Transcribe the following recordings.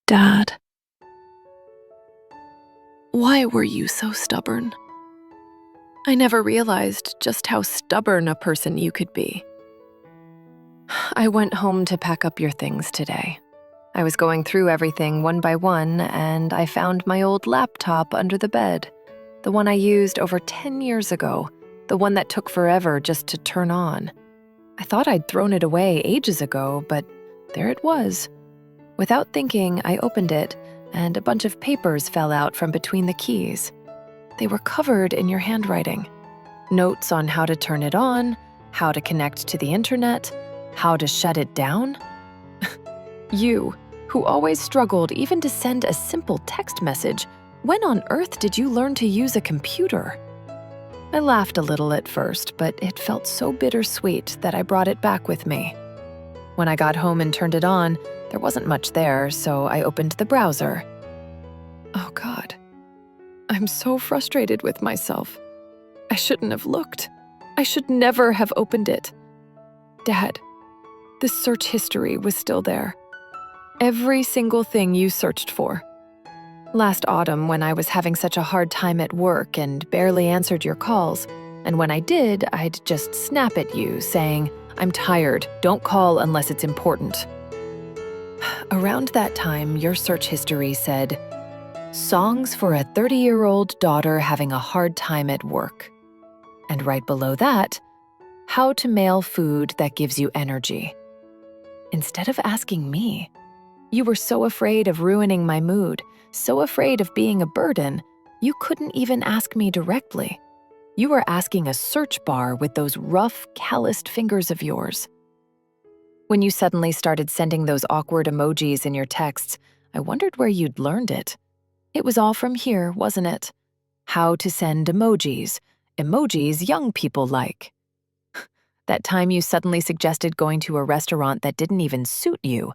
Dad, why were you so stubborn? I never realized just how stubborn a person you could be. I went home to pack up your things today. I was going through everything one by one, and I found my old laptop under the bed, the one I used over 10 years ago, the one that took forever just to turn on. I thought I'd thrown it away ages ago, but there it was. Without thinking, I opened it, and a bunch of papers fell out from between the keys. They were covered in your handwriting. Notes on how to turn it on, how to connect to the internet, how to shut it down. You, who always struggled even to send a simple text message, when on earth did you learn to use a computer? I laughed a little at first, but it felt so bittersweet that I brought it back with me. When I got home and turned it on, there wasn't much there, so I opened the browser. Oh God, I'm so frustrated with myself. I shouldn't have looked. I should never have opened it. Dad, the search history was still there. Every single thing you searched for. Last autumn, when I was having such a hard time at work and barely answered your calls, and when I did, I'd just snap at you, saying, "I'm tired, don't call unless it's important." Around that time, your search history said, "Songs for a 30-year-old daughter having a hard time at work." And right below that, "How to mail food that gives you energy." Instead of asking me, you were so afraid of ruining my mood, so afraid of being a burden, you couldn't even ask me directly. You were asking a search bar with those rough, calloused fingers of yours. When you suddenly started sending those awkward emojis in your texts, I wondered where you'd learned it. It was all from here, wasn't it? How to send emojis young people like. That time you suddenly suggested going to a restaurant that didn't even suit you.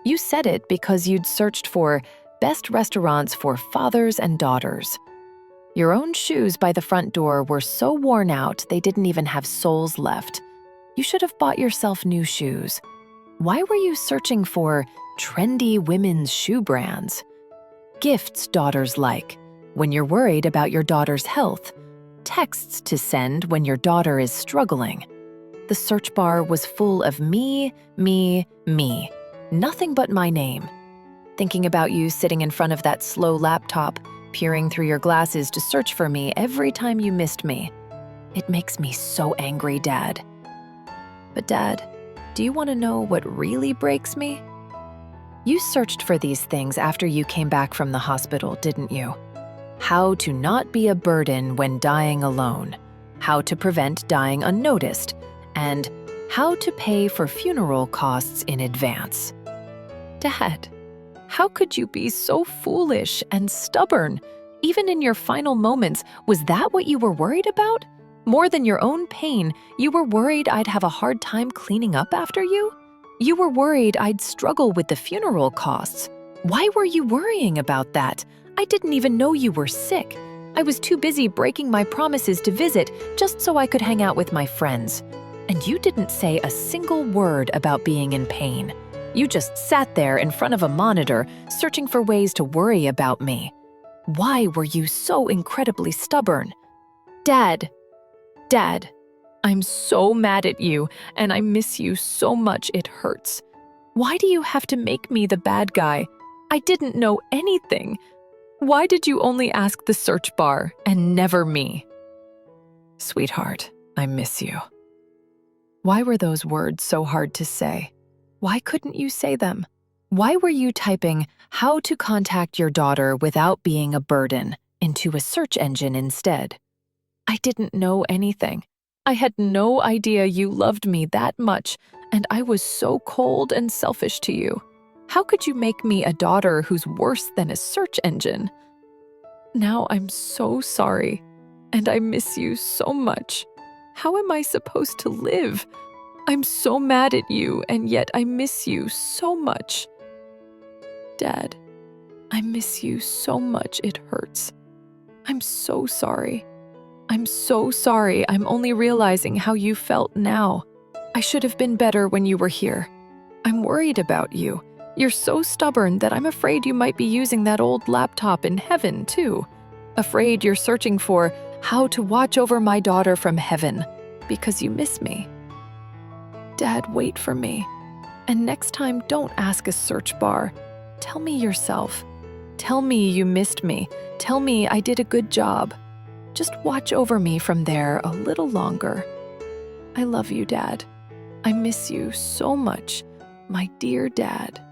You said it because you'd searched for best restaurants for fathers and daughters. Your own shoes by the front door were so worn out they didn't even have soles left. You should have bought yourself new shoes. Why were you searching for trendy women's shoe brands? Gifts daughters like, when you're worried about your daughter's health. Texts to send when your daughter is struggling. The search bar was full of me, me, me. Nothing but my name. Thinking about you sitting in front of that slow laptop, peering through your glasses to search for me every time you missed me. It makes me so angry, Dad. But Dad, do you want to know what really breaks me? You searched for these things after you came back from the hospital, didn't you? How to not be a burden when dying alone, how to prevent dying unnoticed, and how to pay for funeral costs in advance. Dad, how could you be so foolish and stubborn? Even in your final moments, was that what you were worried about? More than your own pain, you were worried I'd have a hard time cleaning up after you? You were worried I'd struggle with the funeral costs. Why were you worrying about that? I didn't even know you were sick. I was too busy breaking my promises to visit just so I could hang out with my friends. And you didn't say a single word about being in pain. You just sat there in front of a monitor, searching for ways to worry about me. Why were you so incredibly stubborn? Dad, I'm so mad at you, and I miss you so much it hurts. Why do you have to make me the bad guy? I didn't know anything. Why did you only ask the search bar and never me? Sweetheart, I miss you. Why were those words so hard to say? Why couldn't you say them? Why were you typing "how to contact your daughter without being a burden" into a search engine instead? I didn't know anything. I had no idea you loved me that much, and I was so cold and selfish to you. How could you make me a daughter who's worse than a search engine? Now I'm so sorry, and I miss you so much. How am I supposed to live? I'm so mad at you, and yet I miss you so much. Dad, I miss you so much it hurts. I'm so sorry. I'm so sorry. I'm only realizing how you felt now. I should have been better when you were here. I'm worried about you. You're so stubborn that I'm afraid you might be using that old laptop in heaven, too. Afraid you're searching for how to watch over my daughter from heaven because you miss me. Dad, wait for me. And next time, don't ask a search bar. Tell me yourself. Tell me you missed me. Tell me I did a good job. Just watch over me from there a little longer. I love you, Dad. I miss you so much, my dear Dad.